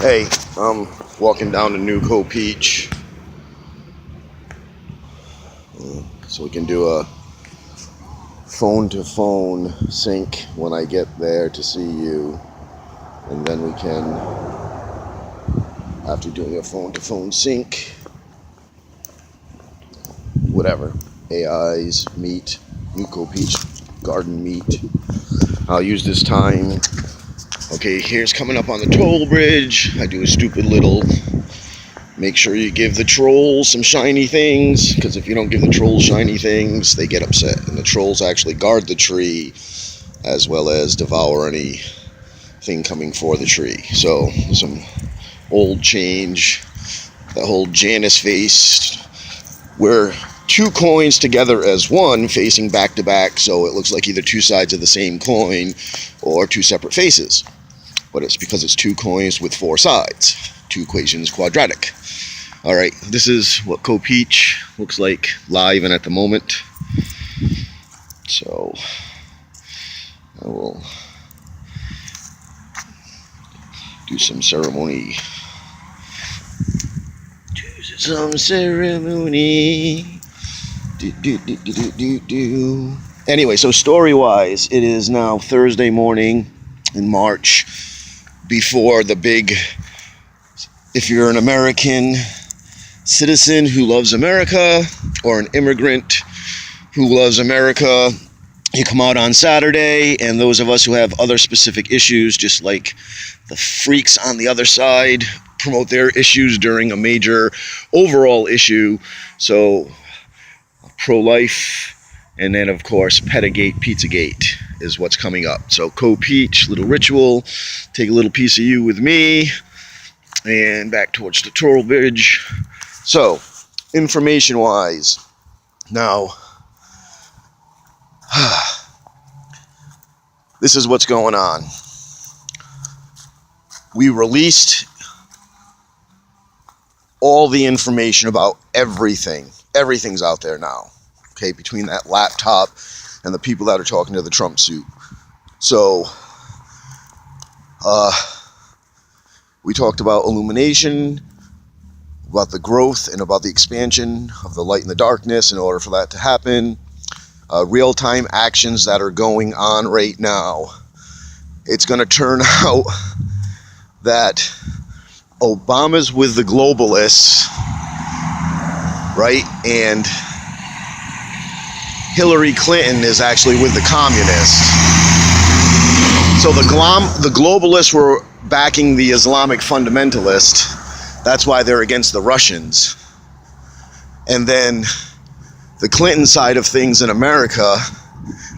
Hey, I'm walking down to New Peach, so we can do a phone-to-phone sync when I get there to see you, and then we can, after doing a phone-to-phone sync, whatever, AIs, meet, New Peach, garden meet. I'll use this time. Okay, here's coming up on the toll bridge. I do a stupid little, make sure you give the trolls some shiny things, because if you don't give the trolls shiny things, they get upset. And the trolls actually guard the tree, as well as devour anything coming for the tree. So, some old change, the whole Janus face, where two coins together as one, facing back to back, so it looks like either two sides of the same coin, or two separate faces. But it's because it's two coins with four sides. Two equations quadratic. Alright, this is what Peach looks like live and at the moment. So, I will do some ceremony. Anyway, so story-wise, it is now Thursday morning in March, before the big, if you're an American citizen who loves America, or an immigrant who loves America, you come out on Saturday, and those of us who have other specific issues, just like the freaks on the other side, promote their issues during a major overall issue. So, pro-life, and then of course, Petagate, Pizzagate is what's coming up. So, Peach, little ritual, take a little piece of you with me, and back towards the toll bridge. So, information-wise, now, this is what's going on. We released all the information about everything. Everything's out there now, okay, between that laptop and the people that are talking to the Trump suit. So, we talked about Illumination, about the growth and about the expansion of the light and the darkness in order for that to happen. Real-time actions that are going on right now. It's going to turn out that Obama's with the globalists, right? And Hillary Clinton is actually with the communists. So the globalists were backing the Islamic fundamentalist. That's why they're against the Russians. And then the Clinton side of things in America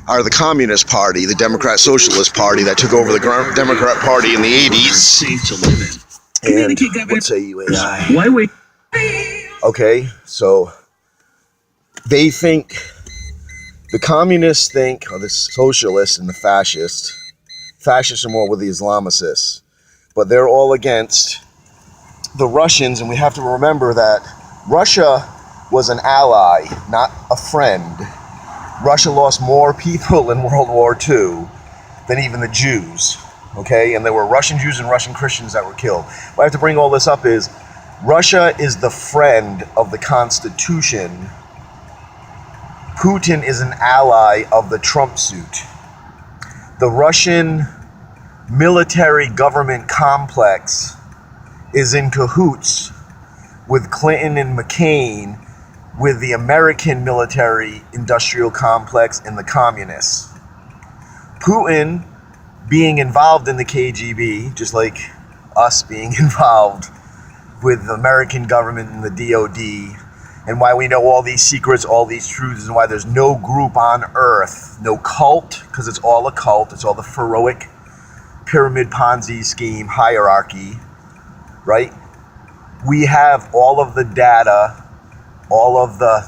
are the Communist Party, the Democrat Socialist Party that took over the Democrat Party in the 80s. Safe to live in. And what say you, AI? Why wait? Okay, so they think, the communists think, or the socialists and the fascists are more with the Islamicists, but they're all against the Russians, and we have to remember that Russia was an ally, not a friend. Russia lost more people in World War II than even the Jews, okay? And there were Russian Jews and Russian Christians that were killed. What I have to bring all this up is, Russia is the friend of the Constitution. Putin is an ally of the Trump suit. The Russian military government complex is in cahoots with Clinton and McCain, with the American military industrial complex and the communists. Putin being involved in the KGB, just like us being involved with the American government and the DOD, and why we know all these secrets, all these truths, and why there's no group on earth, no cult, because it's all a cult, it's all the Pharaohic pyramid Ponzi scheme hierarchy, right? We have all of the data, all of the,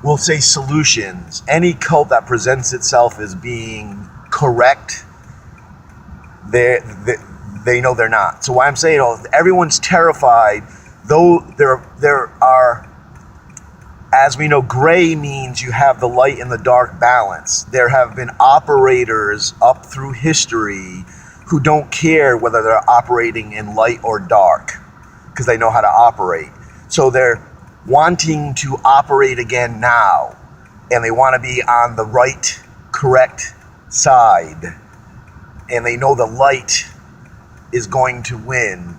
we'll say, solutions. Any cult that presents itself as being correct, they know they're not. So why I'm saying, everyone's terrified, though there are, as we know, gray means you have the light and the dark balance. There have been operators up through history who don't care whether they're operating in light or dark because they know how to operate. So they're wanting to operate again now, and they want to be on the right, correct side, and they know the light is going to win.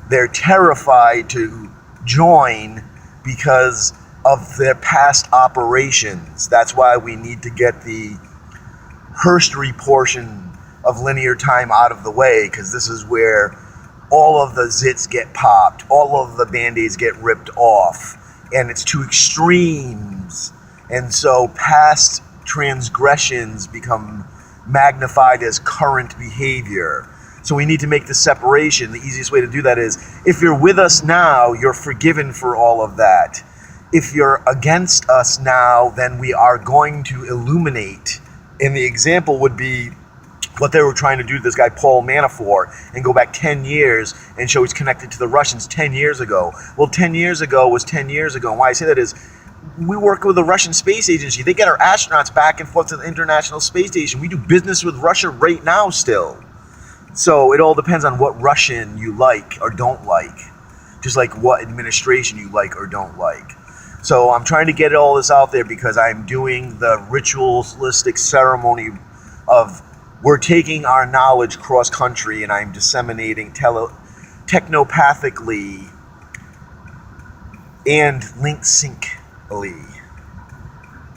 They're terrified to join because of their past operations. That's why we need to get the herstory portion of linear time out of the way, because this is where all of the zits get popped, all of the band-aids get ripped off, and it's to extremes. And so past transgressions become magnified as current behavior. So we need to make the separation. The easiest way to do that is, if you're with us now, you're forgiven for all of that. If you're against us now, then we are going to illuminate. And the example would be what they were trying to do to this guy, Paul Manafort, and go back 10 years and show he's connected to the Russians 10 years ago. Well, 10 years ago was 10 years ago. And why I say that is, we work with the Russian Space Agency. They get our astronauts back and forth to the International Space Station. We do business with Russia right now still. So it all depends on what Russian you like or don't like, just like what administration you like or don't like. So I'm trying to get all this out there because I'm doing the ritualistic ceremony of, we're taking our knowledge cross-country, and I'm disseminating technopathically and link-syncly,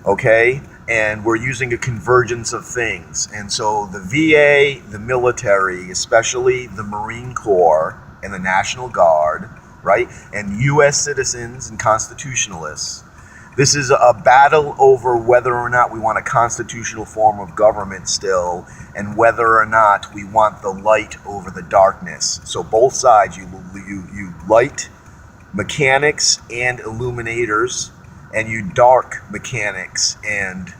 okay? And we're using a convergence of things. And so the VA, the military, especially the Marine Corps and the National Guard, right? And U.S. citizens and constitutionalists. This is a battle over whether or not we want a constitutional form of government still, and whether or not we want the light over the darkness. So both sides, you light mechanics and illuminators, and you dark mechanics and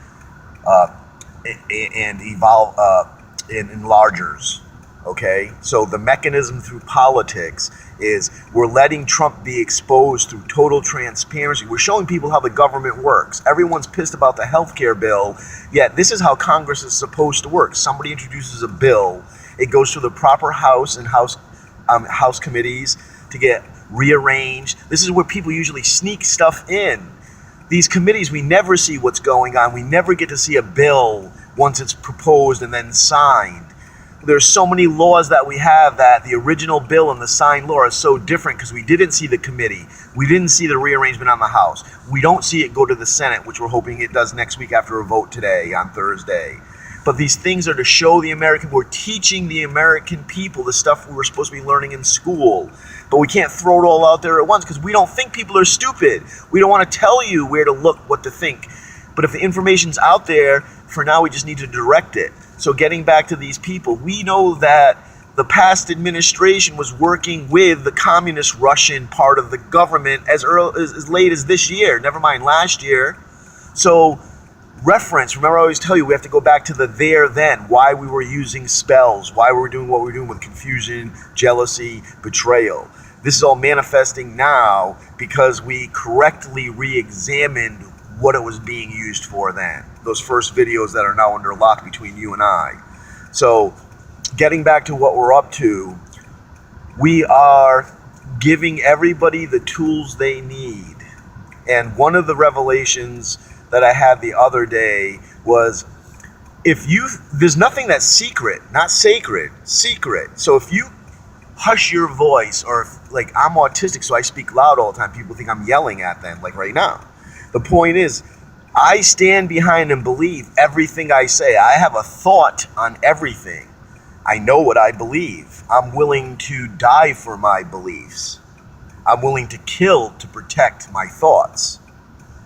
evolve and enlargers. Okay, so the mechanism through politics is, we're letting Trump be exposed through total transparency. We're showing people how the government works. Everyone's pissed about the healthcare bill, yet this is how Congress is supposed to work. Somebody introduces a bill, it goes through the proper House and House committees to get rearranged. This is where people usually sneak stuff in. These committees, we never see what's going on. We never get to see a bill once it's proposed and then signed. There's so many laws that we have that the original bill and the signed law are so different because we didn't see the committee. We didn't see the rearrangement on the House. We don't see it go to the Senate, which we're hoping it does next week after a vote today on Thursday. But these things are to show we're teaching the American people the stuff we were supposed to be learning in school. But we can't throw it all out there at once because we don't think people are stupid. We don't want to tell you where to look, what to think. But if the information's out there, for now we just need to direct it. So getting back to these people, we know that the past administration was working with the communist Russian part of the government as late as this year, never mind last year. So reference, remember I always tell you, we have to go back to the there then, why we were using spells, why we were doing what we were doing with confusion, jealousy, betrayal. This is all manifesting now because we correctly re-examined what it was being used for then. Those first videos that are now under lock between you and I. So getting back to what we're up to, we are giving everybody the tools they need. And one of the revelations that I had the other day was, there's nothing that's secret, not sacred, secret. So if you hush your voice, or like I'm autistic, so I speak loud all the time, people think I'm yelling at them, like right now. The point is, I stand behind and believe everything I say. I have a thought on everything. I know what I believe. I'm willing to die for my beliefs. I'm willing to kill to protect my thoughts.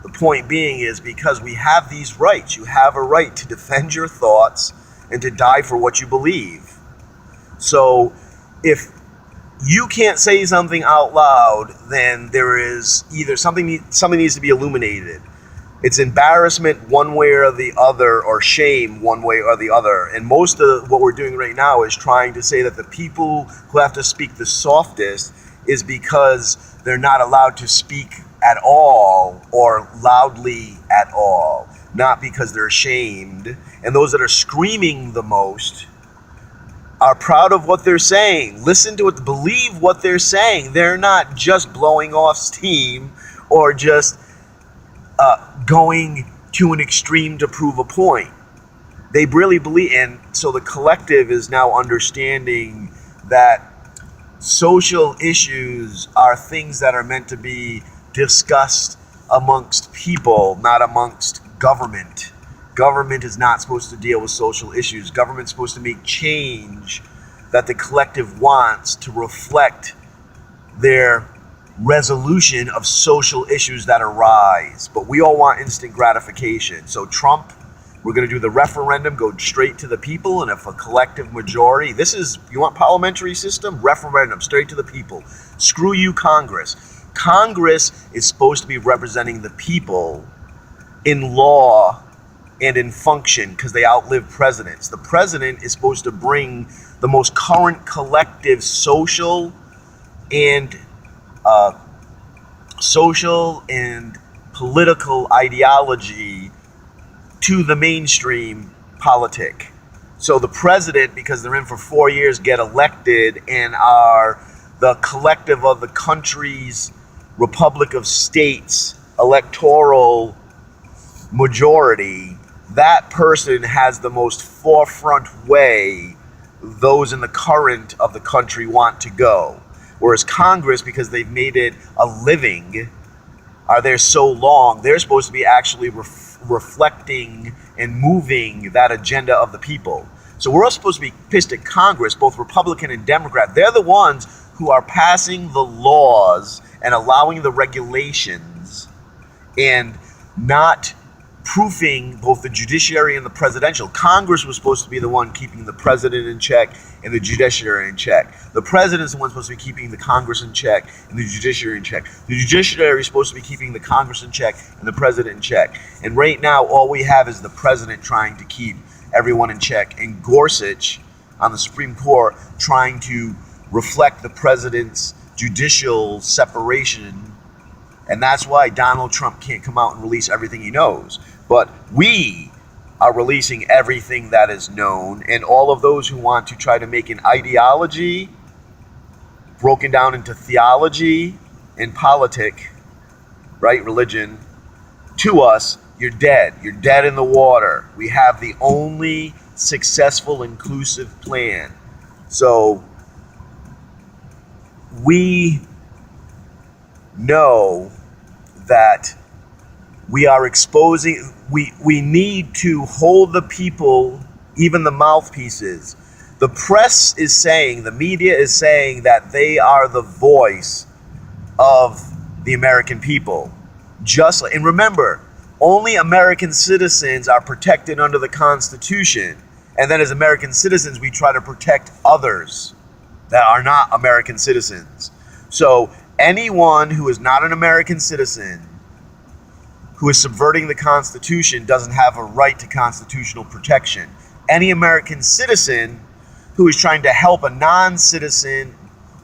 The point being is, because we have these rights, you have a right to defend your thoughts and to die for what you believe. So if you can't say something out loud, then there is either something needs to be illuminated. It's embarrassment one way or the other, or shame one way or the other. And most of what we're doing right now is trying to say that the people who have to speak the softest is because they're not allowed to speak at all or loudly at all, not because they're ashamed. And those that are screaming the most are proud of what they're saying. Listen to it, believe what they're saying. They're not just blowing off steam or just going to an extreme to prove a point. They really believe, and so the collective is now understanding that social issues are things that are meant to be discussed amongst people, not amongst government. Government is not supposed to deal with social issues. Government's supposed to make change that the collective wants to reflect their resolution of social issues that arise. But we all want instant gratification. So Trump, we're going to do the referendum, go straight to the people, and if a collective majority, this is, you want parliamentary system? Referendum, straight to the people. Screw you, Congress. Congress is supposed to be representing the people in law and in function because they outlive presidents. The president is supposed to bring the most current collective social and political ideology to the mainstream politic. So the president, because they're in for 4 years, get elected and are the collective of the country's Republic of States electoral majority. That person has the most forefront way those in the current of the country want to go. Whereas Congress, because they've made it a living, are there so long, they're supposed to be actually reflecting and moving that agenda of the people. So we're all supposed to be pissed at Congress, both Republican and Democrat. They're the ones who are passing the laws and allowing the regulations and not proofing both the judiciary and the presidential. Congress was supposed to be the one keeping the president in check and the judiciary in check. The president's the one supposed to be keeping the Congress in check and the judiciary in check. The judiciary is supposed to be keeping the Congress in check and the president in check. And right now, all we have is the president trying to keep everyone in check, and Gorsuch on the Supreme Court trying to reflect the president's judicial separation. And that's why Donald Trump can't come out and release everything he knows. But we are releasing everything that is known, and all of those who want to try to make an ideology broken down into theology and politic, right, religion, to us, you're dead. You're dead in the water. We have the only successful inclusive plan. So we know that we are exposing, we need to hold the people, even the mouthpieces. The press is saying, the media is saying that they are the voice of the American people. And remember, only American citizens are protected under the Constitution. And then as American citizens, we try to protect others that are not American citizens. So anyone who is not an American citizen, who is subverting the Constitution, doesn't have a right to constitutional protection. Any American citizen who is trying to help a non-citizen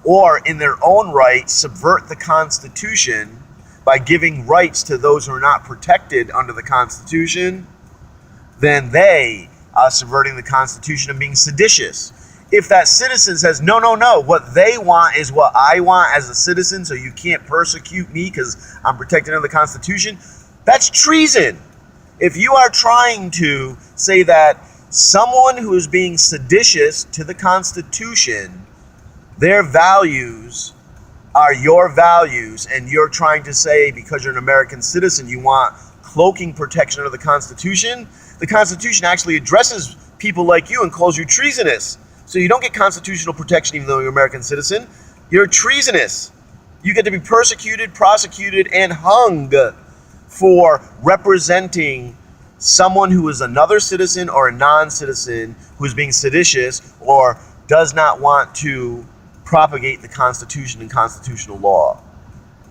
or in their own right subvert the Constitution by giving rights to those who are not protected under the Constitution, then they are subverting the Constitution and being seditious. If that citizen says, no, what they want is what I want as a citizen, so you can't persecute me because I'm protected under the Constitution, that's treason. If you are trying to say that someone who is being seditious to the Constitution, their values are your values, and you're trying to say because you're an American citizen you want cloaking protection under the Constitution actually addresses people like you and calls you treasonous. So you don't get constitutional protection even though you're an American citizen. You're treasonous. You get to be persecuted, prosecuted, and hung for representing someone who is another citizen or a non-citizen who is being seditious or does not want to propagate the Constitution and constitutional law.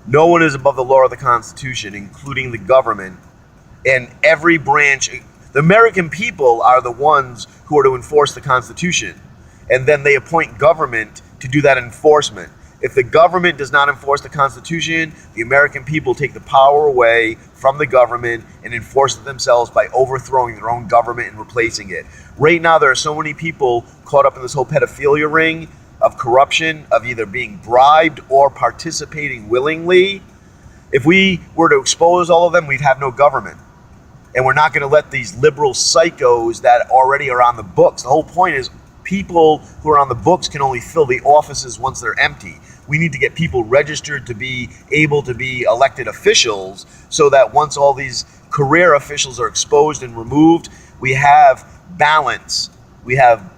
No one is above the law of the Constitution, including the government and every branch. The American people are the ones who are to enforce the Constitution, and then they appoint government to do that enforcement. If the government does not enforce the Constitution, the American people take the power away from the government and enforce it themselves by overthrowing their own government and replacing it. Right now, there are so many people caught up in this whole pedophilia ring of corruption, of either being bribed or participating willingly. If we were to expose all of them, we'd have no government. And we're not going to let these liberal psychos that already are on the books. The whole point is people who are on the books can only fill the offices once they're empty. We need to get people registered to be able to be elected officials so that once all these career officials are exposed and removed, we have balance. We have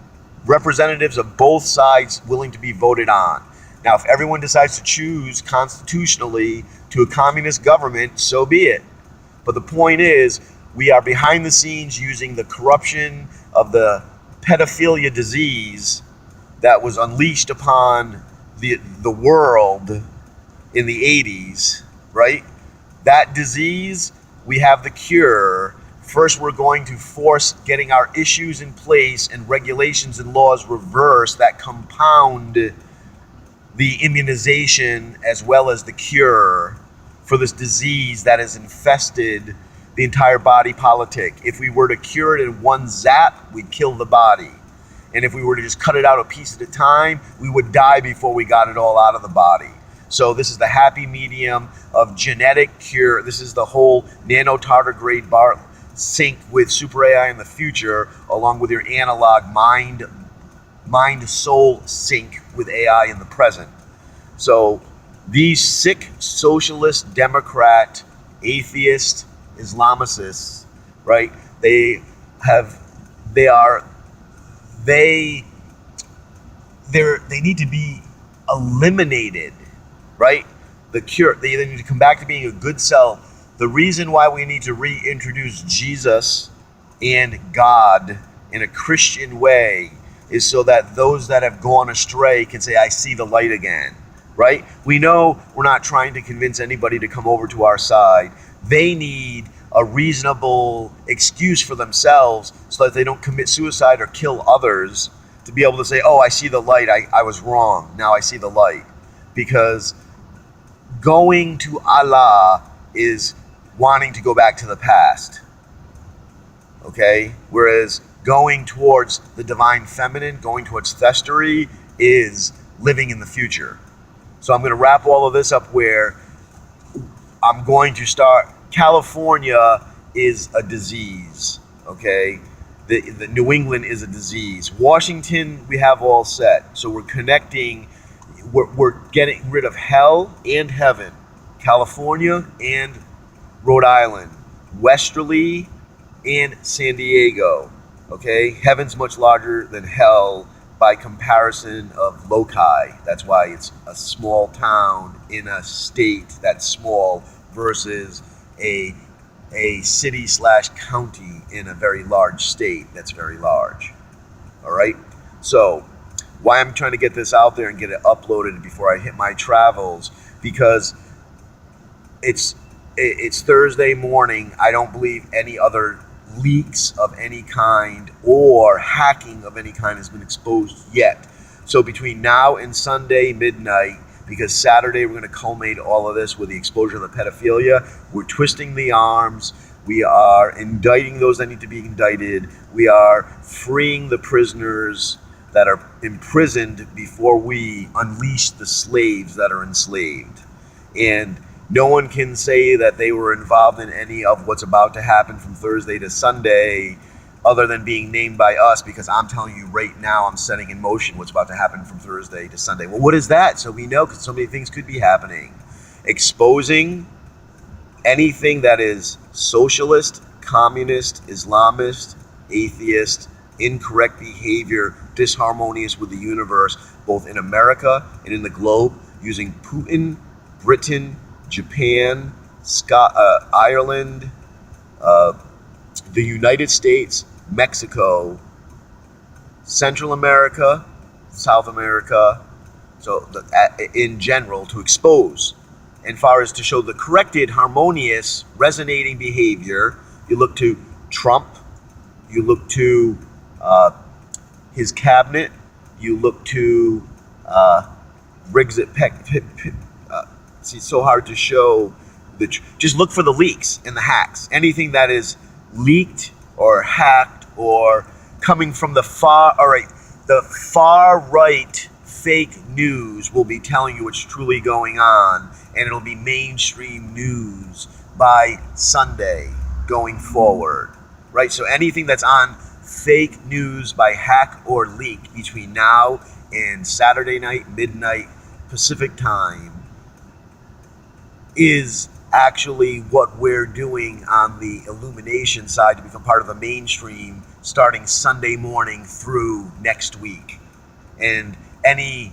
representatives of both sides willing to be voted on. Now, if everyone decides to choose constitutionally to a communist government, so be it. But the point is, we are behind the scenes using the corruption of the pedophilia disease that was unleashed upon the world in the 80s, right? That disease, we have the cure. First, we're going to force getting our issues in place and regulations and laws reversed that compound the immunization as well as the cure for this disease that has infested the entire body politic. If we were to cure it in one zap, we'd kill the body. And if we were to just cut it out a piece at a time, we would die before we got it all out of the body. So this is the happy medium of genetic cure. This is the whole nano-tardigrade bar sync with super AI in the future, along with your analog mind-soul sync with AI in the present. So these sick socialist, Democrat, atheist, Islamicists, right? They need to be eliminated, right? The cure, they need to come back to being a good self. The reason why we need to reintroduce Jesus and God in a Christian way is so that those that have gone astray can say, I see the light again, right? We know we're not trying to convince anybody to come over to our side. They need a reasonable excuse for themselves so that they don't commit suicide or kill others, to be able to say, oh, I see the light, I was wrong, now I see the light. Because going to Allah is wanting to go back to the past, okay? Whereas going towards the divine feminine, going towards Thestery, is living in the future. So I'm going to wrap all of this up where I'm going to start. California is a disease, okay? The New England is a disease. Washington, we have all set. So we're connecting, we're getting rid of hell and heaven. California and Rhode Island. Westerly and San Diego, okay? Heaven's much larger than hell by comparison of loci. That's why it's a small town in a state that's small versus a city / county in a very large state that's very large. All right? So why I'm trying to get this out there and get it uploaded before I hit my travels, because it's Thursday morning. I don't believe any other leaks of any kind or hacking of any kind has been exposed yet. So between now and Sunday midnight, because Saturday we're going to culminate all of this with the exposure of the pedophilia, we're twisting the arms. We are indicting those that need to be indicted. We are freeing the prisoners that are imprisoned before we unleash the slaves that are enslaved. And no one can say that they were involved in any of what's about to happen from Thursday to Sunday other than being named by us, because I'm telling you right now, I'm setting in motion what's about to happen from Thursday to Sunday. Well, what is that? So we know, because so many things could be happening. Exposing anything that is socialist, communist, Islamist, atheist, incorrect behavior, disharmonious with the universe, both in America and in the globe, using Putin, Britain, Japan, Ireland, the United States, Mexico, Central America, South America, so in general, to expose. And far as to show the corrected, harmonious, resonating behavior, you look to Trump, you look to his cabinet, you look to It's so hard to show. Just look for the leaks and the hacks. Anything that is leaked or hacked or coming from the far right fake news will be telling you what's truly going on, and it'll be mainstream news by Sunday going forward, right? So anything that's on fake news by hack or leak between now and Saturday night, midnight Pacific time, is actually what we're doing on the Illumination side to become part of the mainstream starting Sunday morning through next week. And any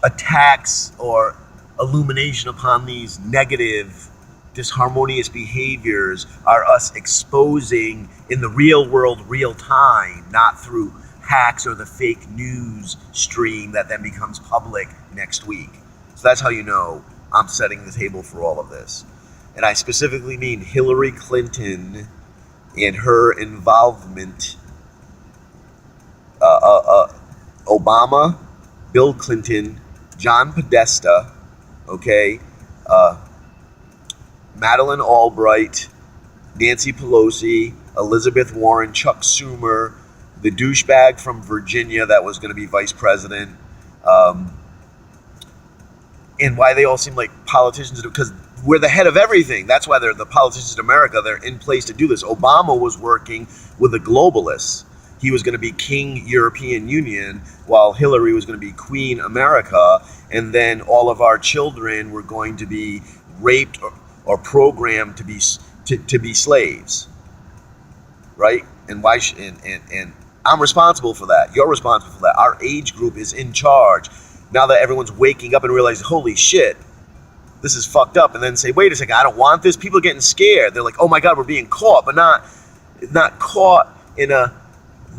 attacks or illumination upon these negative, disharmonious behaviors are us exposing in the real world, real time, not through hacks or the fake news stream that then becomes public next week. So that's how you know I'm setting the table for all of this. And I specifically mean Hillary Clinton and her involvement, Obama, Bill Clinton, John Podesta, okay, Madeleine Albright, Nancy Pelosi, Elizabeth Warren, Chuck Schumer, the douchebag from Virginia that was going to be vice president, and why they all seem like politicians, because we're the head of everything. That's why they're the politicians in America. They're in place to do this. Obama was working with the globalists. He was going to be King European Union, while Hillary was going to be Queen America, and then all of our children were going to be raped or programmed to be slaves, right? And why? And I'm responsible for that. You're responsible for that. Our age group is in charge. Now that everyone's waking up and realizing, holy shit, this is fucked up, and then say, wait a second, I don't want this. People are getting scared. They're like, oh my God, we're being caught, but not caught in a.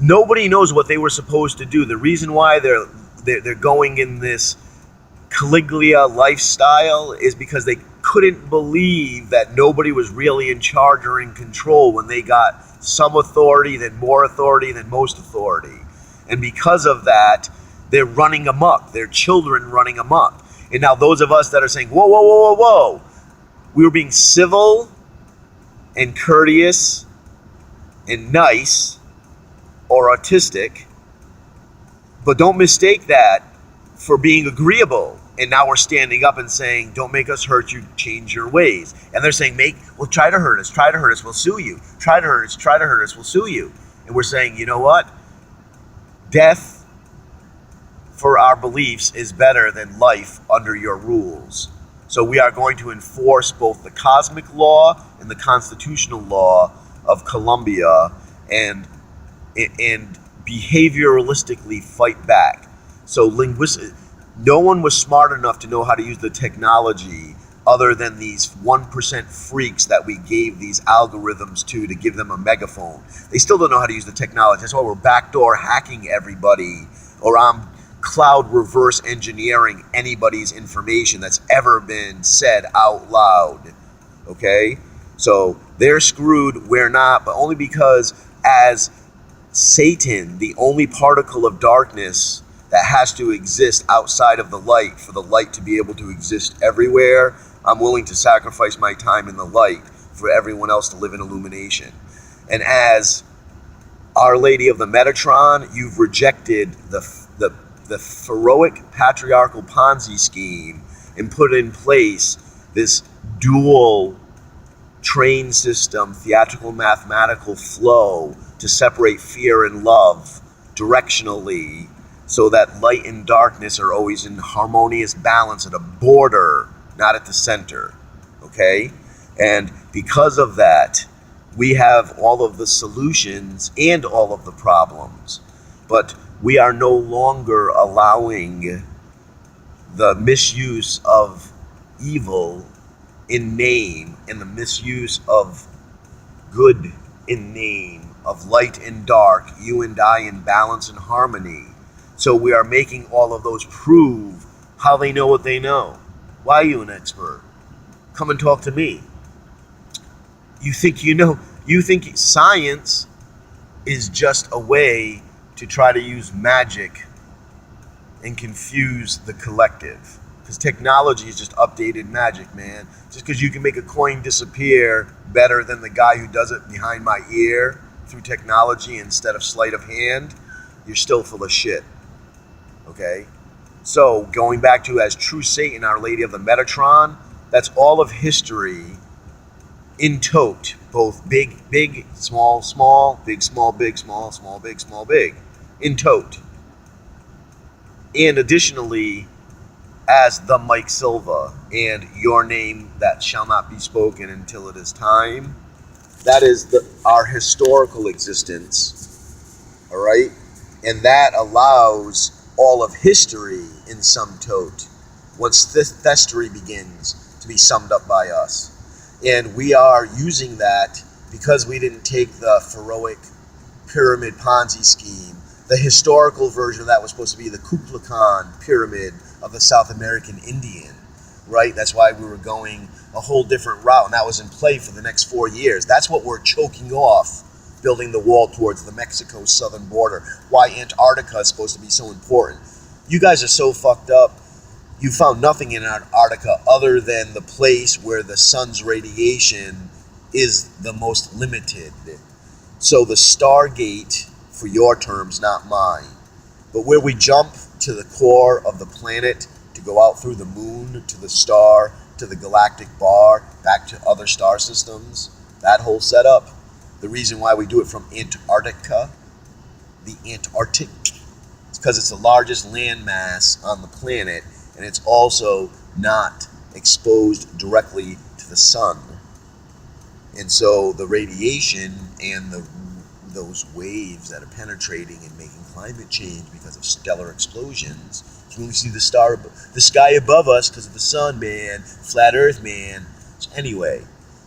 Nobody knows what they were supposed to do. The reason why they're going in this Caligula lifestyle is because they couldn't believe that nobody was really in charge or in control when they got some authority, then more authority, then most authority. And because of that, they're running amok. Their children running amok. And now those of us that are saying, whoa, whoa, whoa, whoa, whoa, we were being civil and courteous and nice or autistic, but don't mistake that for being agreeable. And now we're standing up and saying, don't make us hurt you, change your ways. And they're saying, try to hurt us, we'll sue you. Try to hurt us, we'll sue you. And we're saying, you know what? Death for our beliefs is better than life under your rules. So we are going to enforce both the cosmic law and the constitutional law of Columbia and behavioralistically fight back. So no one was smart enough to know how to use the technology other than these 1% freaks that we gave these algorithms to give them a megaphone. They still don't know how to use the technology. That's why we're backdoor hacking everybody, or I'm cloud reverse engineering anybody's information that's ever been said out loud. Okay? So they're screwed, we're not, but only because as Satan, the only particle of darkness that has to exist outside of the light for the light to be able to exist everywhere, I'm willing to sacrifice my time in the light for everyone else to live in illumination. And as Our Lady of the Metatron, you've rejected the heroic patriarchal Ponzi scheme and put in place this dual train system, theatrical mathematical flow to separate fear and love directionally, so that light and darkness are always in harmonious balance at a border, not at the center. Okay? And because of that, we have all of the solutions and all of the problems. But we are no longer allowing the misuse of evil in name and the misuse of good in name, of light and dark, you and I in balance and harmony. So we are making all of those prove how they know what they know. Why are you an expert? Come and talk to me. You think you know, you think science is just a way to try to use magic and confuse the collective. Because technology is just updated magic, man. Just because you can make a coin disappear better than the guy who does it behind my ear through technology instead of sleight of hand, you're still full of shit. Okay? So, going back to as true Satan, Our Lady of the Metatron, that's all of history in tote. Both big, big, small, small, big, small, big, small, small, big, small, big. In tote. And additionally, as the Mike Silva and your name that shall not be spoken until it is time. That is our historical existence, all right? And that allows all of history in some tote once this history begins to be summed up by us. And we are using that because we didn't take the Pharaohic pyramid Ponzi scheme. The historical version of that was supposed to be the Kublai Khan pyramid of the South American Indian, right? That's why we were going a whole different route, and that was in play for the next 4 years. That's what we're choking off, building the wall towards the Mexico southern border. Why Antarctica is supposed to be so important. You guys are so fucked up. You found nothing in Antarctica other than the place where the sun's radiation is the most limited. So the Stargate, for your terms, not mine, but where we jump to the core of the planet to go out through the moon, to the star, to the galactic bar, back to other star systems, that whole setup, the reason why we do it from Antarctica, the Antarctic, is because it's the largest landmass on the planet, and it's also not exposed directly to the sun. And so the radiation and those waves that are penetrating and making climate change because of stellar explosions. So when we see the sky above us because of the sun, man, flat earth, man. So anyway,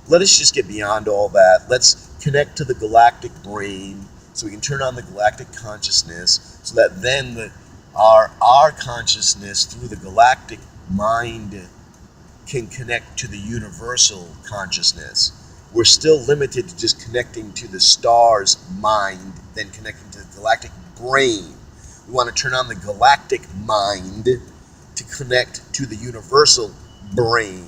let us just get beyond all that. Let's connect to the galactic brain so we can turn on the galactic consciousness so that then our consciousness through the galactic mind can connect to the universal consciousness. We're still limited to just connecting to the star's mind, then connecting to the galactic brain. We want to turn on the galactic mind to connect to the universal brain,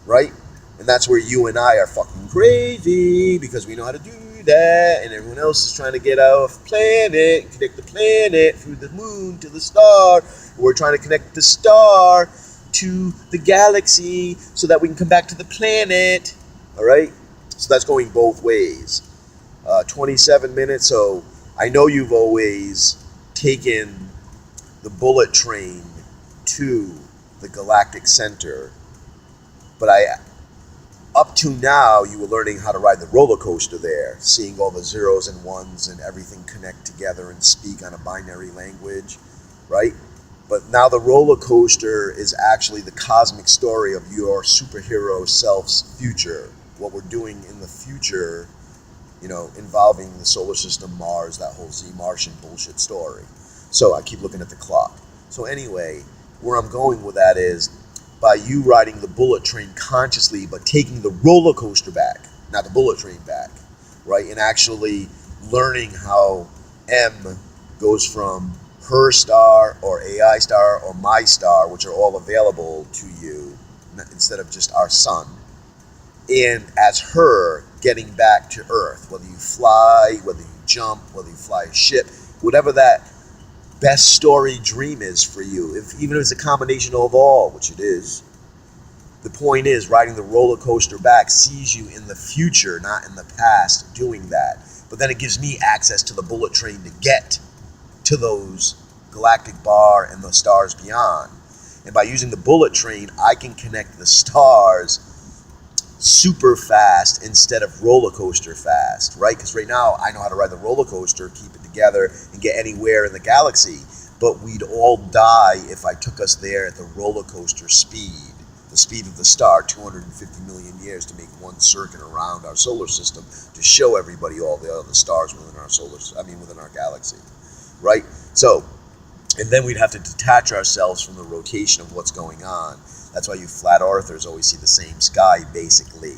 right? And that's where you and I are fucking crazy because we know how to do that, and everyone else is trying to get off planet, connect the planet through the moon to the star. We're trying to connect the star to the galaxy so that we can come back to the planet. All right, so that's going both ways. 27 minutes. So I know you've always taken the bullet train to the galactic center, but up to now you were learning how to ride the roller coaster there, seeing all the zeros and ones and everything connect together and speak on a binary language, right? But now the roller coaster is actually the cosmic story of your superhero self's future. What we're doing in the future, involving the solar system, Mars, that whole Z-Martian bullshit story. So I keep looking at the clock. So anyway, where I'm going with that is by you riding the bullet train consciously, but taking the roller coaster back, not the bullet train back, right? And actually learning how M goes from her star or AI star or my star, which are all available to you instead of just our sun. And as her getting back to Earth, whether you fly, whether you jump, whether you fly a ship, whatever that best story dream is for you, even if it's a combination of all, which it is, the point is riding the roller coaster back sees you in the future, not in the past, doing that. But then it gives me access to the bullet train to get to those galactic bar and the stars beyond. And by using the bullet train, I can connect the stars super fast instead of roller coaster fast, right? Because right now I know how to ride the roller coaster, keep it together, and get anywhere in the galaxy. But we'd all die if I took us there at the roller coaster speed, the speed of the star, 250 million years to make one circuit around our solar system to show everybody all the other stars within our galaxy, right? So, and then we'd have to detach ourselves from the rotation of what's going on. That's why you flat earthers always see the same sky, basically,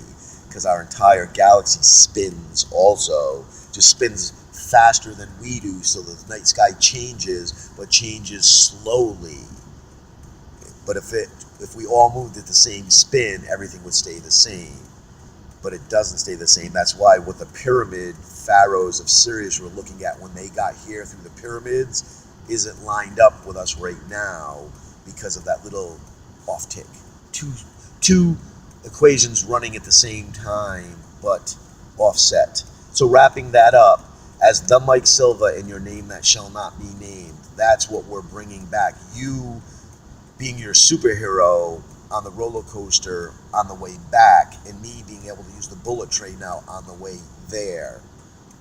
because our entire galaxy spins also, just spins faster than we do, so the night sky changes, but changes slowly. But if we all moved at the same spin, everything would stay the same. But it doesn't stay the same. That's why what the pyramid pharaohs of Sirius were looking at when they got here through the pyramids isn't lined up with us right now because of that little off tick. Two equations running at the same time, but offset. So wrapping that up, as the Mike Silva in your name that shall not be named, that's what we're bringing back. You being your superhero on the roller coaster on the way back, and me being able to use the bullet train now on the way there.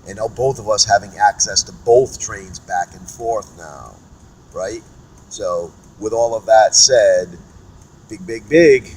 And now both of us having access to both trains back and forth now, right? So with all of that said, big, big, big.